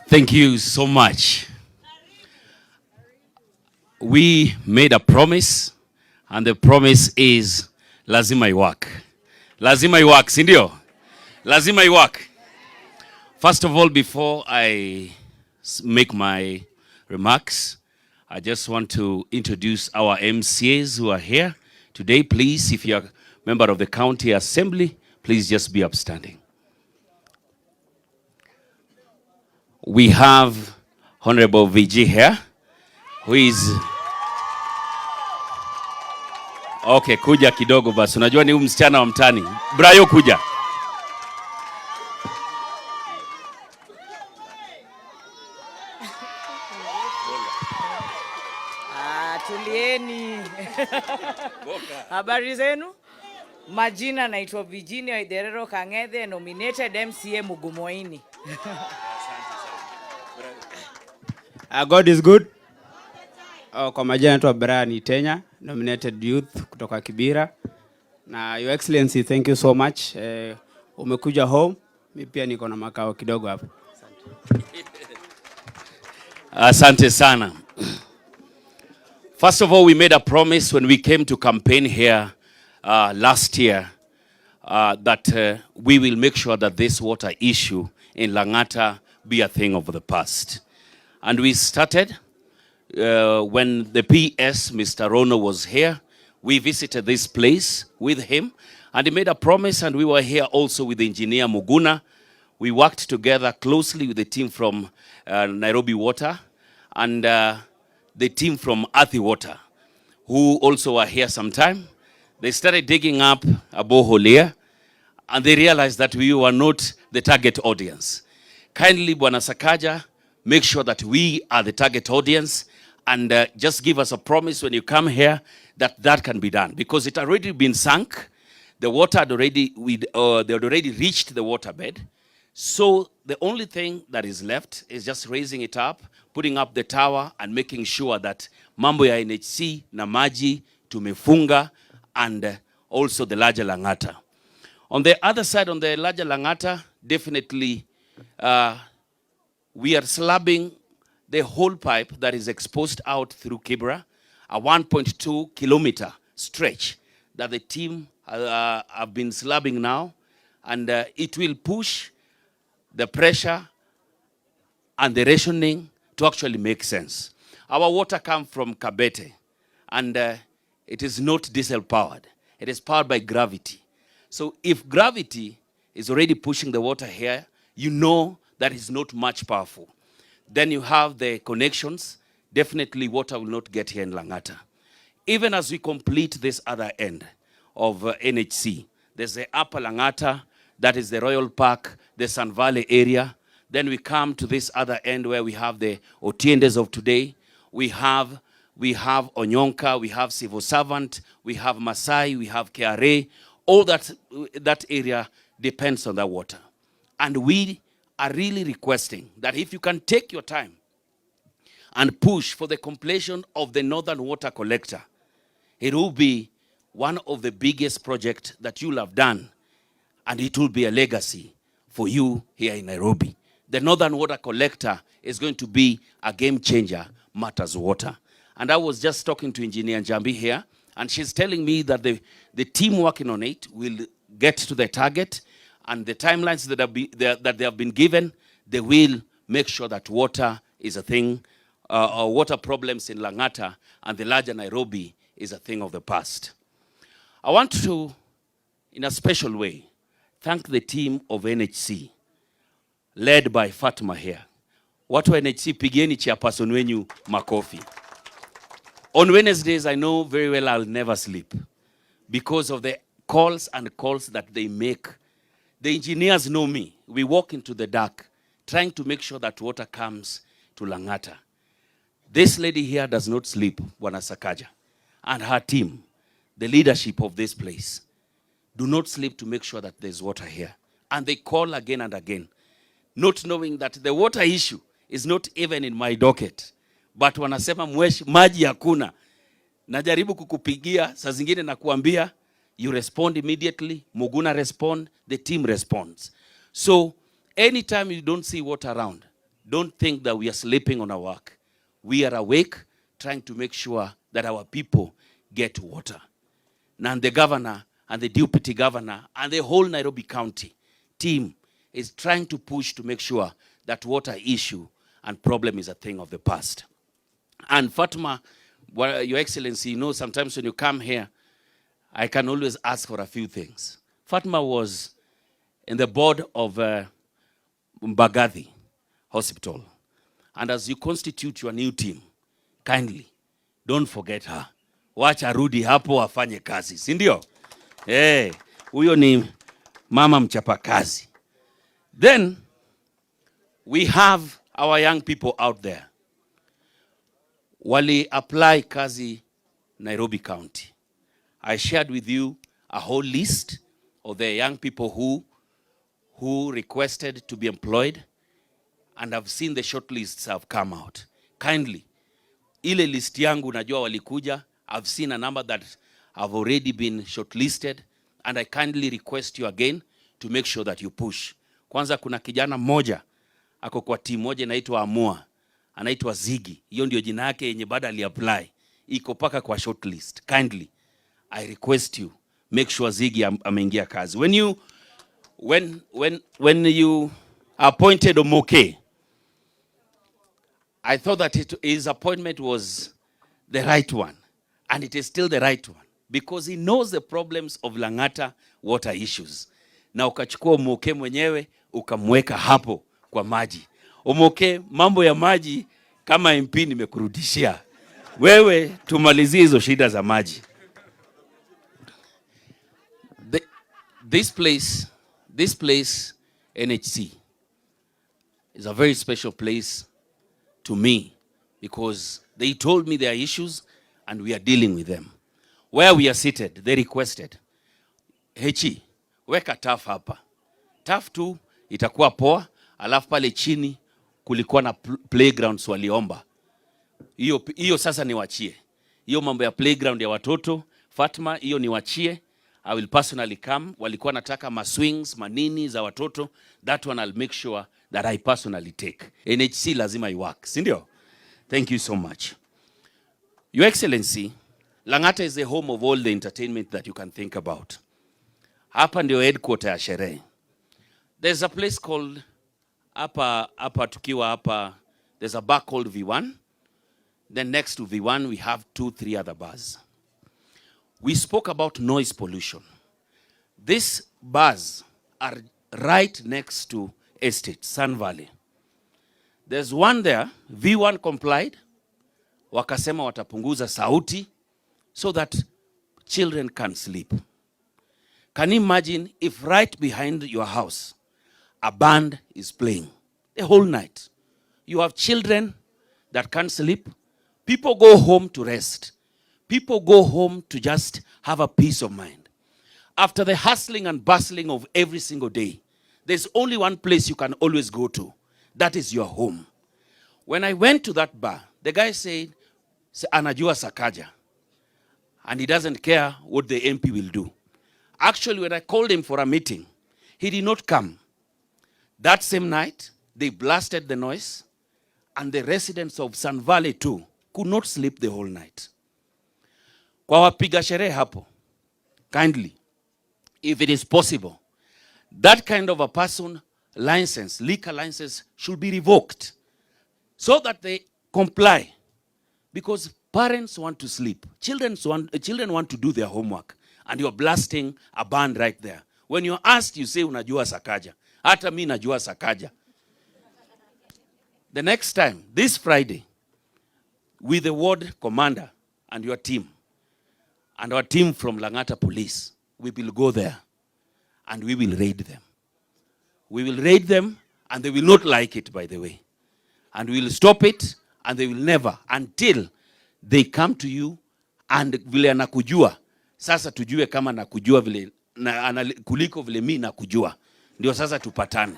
Thank you so much. We made a promise, and the promise is lazima iwak. Lazima iwak, si ndio? Lazima iwak. First of all, before I make my remarks, I just want to introduce our MCAs who are here today. Please, if you're a member of the county assembly, please just be upstanding. We have Honorable VG here, who is... Okay, kuja kidogo basi. Unajua ni msichana wa mtani. Brayo kuja. Tulieni. Habari zenu? Majina naitwa Virginia Iderero Kang'ethe, nominated MCA Mugumoini. God is good. Kwa majina naitwa Brian Tenya, nominated youth kutoka Kibira. Na Your Excellency, thank you so much. Umekuja home, mimi pia niko na makao kidogo hapa. Asante sana. First of all, we made a promise when we came to campaign here last year that we will make sure that this water issue in Lang'ata be a thing of the past. And we started when the PS, Mr. Rono, was here. We visited this place with him, and he made a promise, and we were here also with Engineer Muguna. We worked together closely with the team from Nairobi Water and the team from Athi Water, who also were here sometime. They started digging up a borehole here, and they realized that we were not the target audience. Kindly, Bwana Sakaja, make sure that we are the target audience, and just give us a promise when you come here that that can be done, because it had already been sunk. The water had already, they had already reached the waterbed. So the only thing that is left is just raising it up, putting up the tower, and making sure that mambo ya NHC na maji tumefunga, and also the larger Lang'ata. On the other side, on the larger Lang'ata, definitely we are slabbing the whole pipe that is exposed out through Kibra, a 1.2 kilometer stretch that the team have been slabbing now, and it will push the pressure and the rationing to actually make sense. Our water comes from Kabete, and it is not diesel powered. It is powered by gravity. So if gravity is already pushing the water here, you know that is not much powerful. Then you have the connections. Definitely water will not get here in Lang'ata. Even as we complete this other end of NHC, there's the upper Lang'ata, that is the Royal Park, the Sun Valley area. Then we come to this other end where we have the Otiendes of today. We have Onyonka, we have civil servant, we have Masai, we have KRA. All that area depends on that water. And we are really requesting that if you can take your time and push for the completion of the Northern Water Collector, it will be one of the biggest projects that you'll have done, and it will be a legacy for you here in Nairobi. The Northern Water Collector is going to be a game changer, matters water. And I was just talking to Engineer Njambi here, and she's telling me that the team working on it will get to the target, and the timelines that they have been given, they will make sure that water is a thing, water problems in Lang'ata and the larger Nairobi is a thing of the past. I want to, in a special way, thank the team of NHC, led by Fatma here. Watu wa NHC, pigeni chairperson wenyu makofi. On Wednesdays, I know very well I'll never sleep because of the calls and calls that they make. The engineers know me. We walk into the dark, trying to make sure that water comes to Lang'ata. This lady here does not sleep, Bwana Sakaja, and her team, the leadership of this place, do not sleep to make sure that there's water here. And they call again and again, not knowing that the water issue is not even in my docket. But wanasema maji hakuna. Najaribu kukupigia, saa zingine na kuambia, you respond immediately, Muguna respond, the team responds. So anytime you don't see water around, don't think that we are sleeping on our work. We are awake, trying to make sure that our people get water. And the governor and the deputy governor and the whole Nairobi County team is trying to push to make sure that water issue and problem is a thing of the past. And Fatma, well, Your Excellency, you know, sometimes when you come here, I can always ask for a few things. Fatma was in the board of Mbagathi Hospital. And as you constitute your new team, kindly, don't forget her. Wacha rudi hapo afanye kazi, si ndio? Huyo ni mama mchapa kazi. Then, we have our young people out there. Wali apply kazi Nairobi County. I shared with you a whole list of the young people who requested to be employed, and I've seen the short lists have come out. Kindly, ile list yangu najua walikuja, I've seen a number that have already been shortlisted, and I kindly request you again to make sure that you push. Kwanza kuna kijana mmoja ako kwa timu moja inaitwa Amua, anaitwa Ziggy. Hiyo ndio jina yake yenye bado aliapply. Iko paka kwa shortlist. Kindly, I request you, make sure Ziggy ameingia kazi. When you appointed Omoke, I thought that his appointment was the right one, and it is still the right one, because he knows the problems of Lang'ata water issues. Na ukachukua Omoke mwenyewe ukamweka hapo kwa maji. Omoke, mambo ya maji kama MP nimekurudishia. Wewe tumalizie hizo shida za maji. This place, NHC, is a very special place to me, because they told me there are issues and we are dealing with them. Where we are seated, they requested, Hechi, weka TAF hapa. TAF tu itakuwa poa, alafu pale chini kulikuwa na playgrounds waliomba. Hiyo sasa niwachie. Hiyo mambo ya playground ya watoto, Fatma, hiyo niwachie. I will personally come. Walikuwa nataka maswings, manini za watoto. That one I'll make sure that I personally take. NHC lazima iwork, si ndio? Thank you so much. Your Excellency, Lang'ata is the home of all the entertainment that you can think about. Hapa ndio headquarter ya sherehe. There's a place called, hapa tukiwa hapa, there's a bar called V1. Then next to V1, we have 2-3 other bars. We spoke about noise pollution. These bars are right next to estate, Sun Valley. There's one there, V1 complied. Wakasema watapunguza sauti so that children can sleep. Can you imagine if right behind your house, a band is playing the whole night? You have children that can't sleep. People go home to rest. People go home to just have a peace of mind. After the hustling and bustling of every single day, there's only one place you can always go to. That is your home. When I went to that bar, the guy said, anajua Sakaja. And he doesn't care what the MP will do. Actually, when I called him for a meeting, he did not come. That same night, they blasted the noise, and the residents of Sun Valley too could not sleep the whole night. Kwa wapiga sherehe hapo, kindly, if it is possible, that kind of a person license, liquor license, should be revoked so that they comply. Because parents want to sleep, children want to do their homework, and you're blasting a band right there. When you're asked, you say unajua Sakaja. Hata mi najua Sakaja. The next time, this Friday, with the ward commander and your team, and our team from Lang'ata Police, we will go there and we will raid them. We will raid them, and they will not like it, by the way. And we will stop it, and they will never, until they come to you and vile anakujua. Sasa tujue kama nakujua vile kuliko vile mimi nakujua. Ndio sasa tupatane.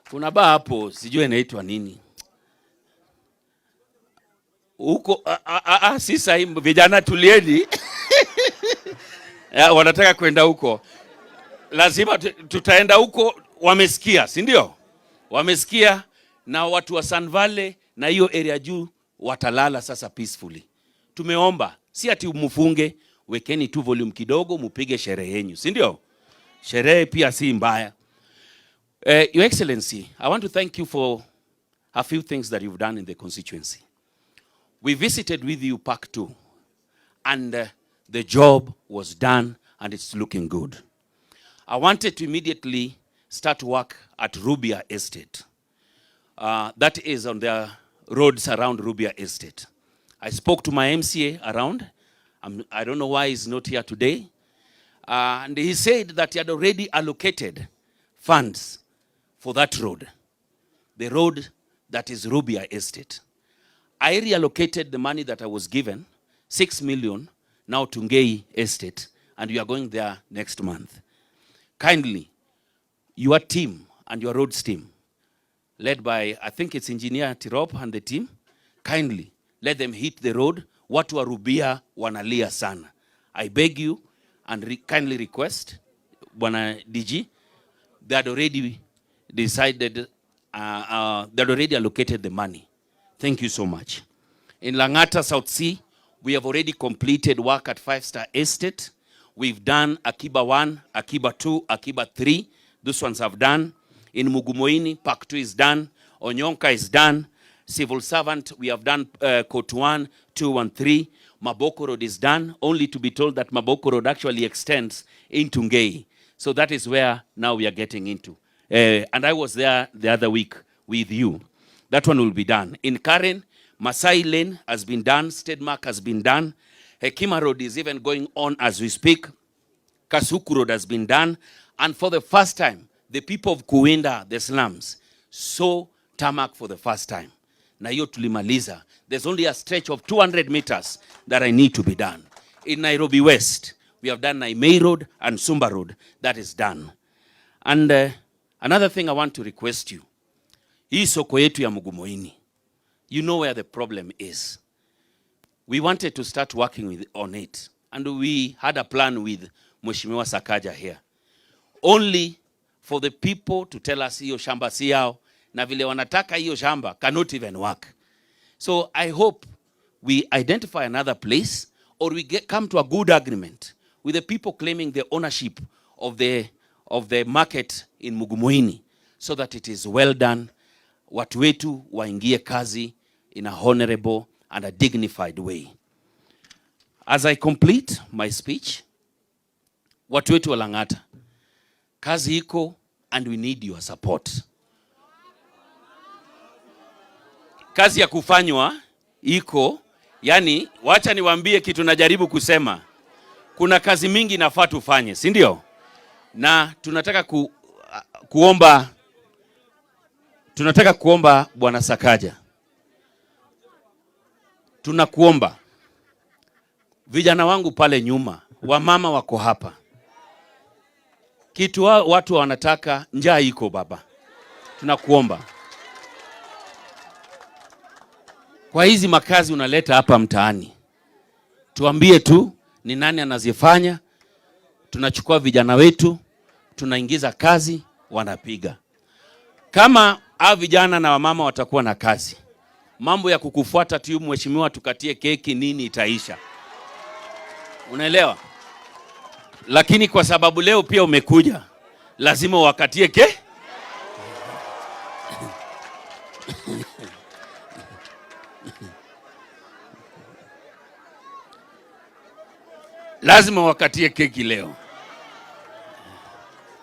Kuna baa hapo, sijui inaitwa nini. Huko si sahi vijana tulieni. Wanataka kwenda huko. Lazima tutaenda huko, wamesikia, si ndio? Wamesikia, na watu wa Sun Valley na hiyo area juu watalala sasa peacefully. Tumeomba, si ati mfunge, wekeni tu volume kidogo, mupige sherehe yenu, si ndio? Sherehe pia si mbaya. Your Excellency, I want to thank you for a few things that you've done in the constituency. We visited with you Park 2, and the job was done and it's looking good. I wanted to immediately start work at Rubia Estate. That is on the roads around Rubia Estate. I spoke to my MCA around. I don't know why he's not here today. And he said that he had already allocated funds for that road. The road that is Rubia Estate. I reallocated the money that I was given, 6 million, now to Ngei Estate, and we are going there next month. Kindly, your team and your roads team, led by, I think it's Engineer Tirop and the team, kindly let them hit the road. Watu wa Rubia wanalia sana. I beg you and kindly request, Bwana DG, they had already decided, they had already allocated the money. Thank you so much. In Langata South Sea, we have already completed work at 5-Star Estate. We've done Akiba 1, Akiba 2, Akiba 3. Those ones have done. In Mugumoini, Park 2 is done. Onyonka is done. Civil servant, we have done Court 1, 2, and 3. Maboko Road is done, only to be told that Maboko Road actually extends into Ngei. So that is where now we are getting into. And I was there the other week with you. That one will be done. In Karen, Masai Lane has been done. Stedmark has been done. Hekima Road is even going on as we speak. Kasuku Road has been done. And for the first time, the people of Kuinda, the slums, saw tarmac for the first time. Na hiyo tulimaliza. There's only a stretch of 200 meters that I need to be done. In Nairobi West, we have done Naimei Road and Sumba Road. That is done. And another thing I want to request you. Hii soko yetu ya Mugumoini. You know where the problem is. We wanted to start working on it. And we had a plan with Mheshimiwa Sakaja here. Only for the people to tell us hiyo shamba si yao, na vile wanataka hiyo shamba cannot even work. So I hope we identify another place, or we come to a good agreement with the people claiming the ownership of the market in Mugumoini, so that it is well done. Watu wetu waingie kazi in a honorable and a dignified way. As I complete my speech, watu wetu wa Langata, kazi iko and we need your support. Kazi ya kufanywa iko, yani wacha niwaambie kitu najaribu kusema. Kuna kazi mingi nafaa tufanye, si ndio? Na tunataka kuomba Bwana Sakaja. Tunakuomba vijana wangu pale nyuma, wamama wako hapa. Kitu watu wanataka, njaa iko baba. Tunakuomba. Kwa hizi makazi unaleta hapa mtaani, tuambie tu ni nani anazifanya. Tunachukua vijana wetu, tunaingiza kazi, wanapiga. Kama hao vijana na wamama watakuwa na kazi, mambo ya kukufuata tu mheshimiwa tukatie keki nini itaisha. Unaelewa? Lakini kwa sababu leo pia umekuja, lazima wakatie ke. Lazima wakatie keki leo.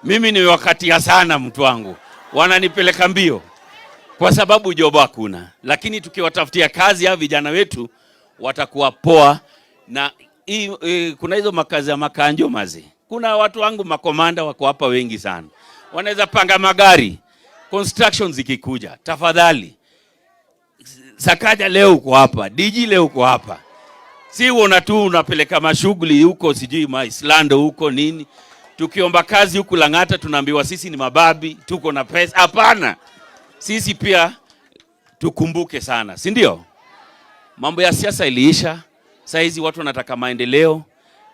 Mimi ni wakatia sana mtu wangu. Wananipeleka mbio kwa sababu job hakuna. Lakini tukiwatafutia kazi ya vijana wetu watakuwa poa. Na kuna hizo makazi ya makanjo mazi. Kuna watu wangu makomanda wako hapa wengi sana. Wanaweza panga magari. Construction zikikuja. Tafadhali. Sakaja leo uko hapa. DG leo uko hapa. Si uona tu unapeleka mashughuli huko sijui Maislando huko nini. Tukiomba kazi huku Langata tunaambiwa sisi ni mababi, tuko na pesa. Hapana. Sisi pia tukumbuke sana, si ndio? Mambo ya siasa iliisha. Sasa hizi watu wanataka maendeleo,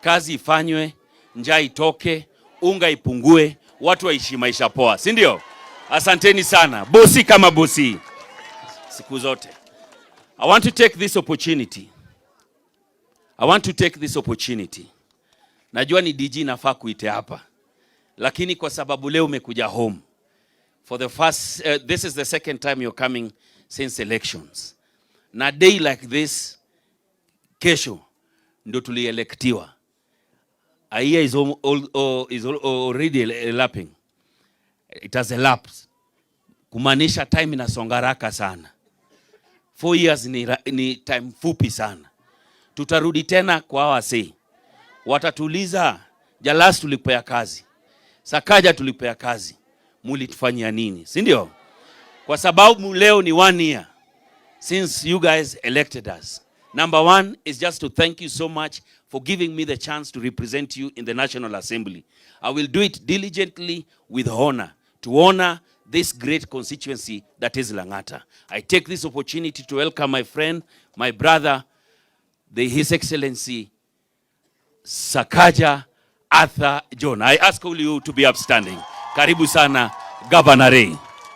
kazi ifanywe, njaa itoke, unga ipungue, watu waishi maisha poa, si ndio? Asanteni sana. Bosi kama bosi. Siku zote. I want to take this opportunity. Najua ni DG nafaa kuite hapa. Lakini kwa sababu leo umekuja home. This is the second time you're coming since elections. Na day like this, kesho, ndo tulielektiwa. A year is already elapsing. It has elapsed. Kumaanisha time inasonga haraka sana. 4 years ni time fupi sana. Tutarudi tena kwa wasi. Watatuliza, Jalas tulipea kazi. Sakaja tulipea kazi. Mulitufanyia nini? Si ndio? Kwa sababu leo ni 1 year since you guys elected us. Number 1 is just to thank you so much for giving me the chance to represent you in the National Assembly. I will do it diligently with honor, to honor this great constituency that is Lang'ata. I take this opportunity to welcome my friend, my brother, His Excellency Sakaja Arthur John. I ask all you to be upstanding. Karibu sana, Governor Ray.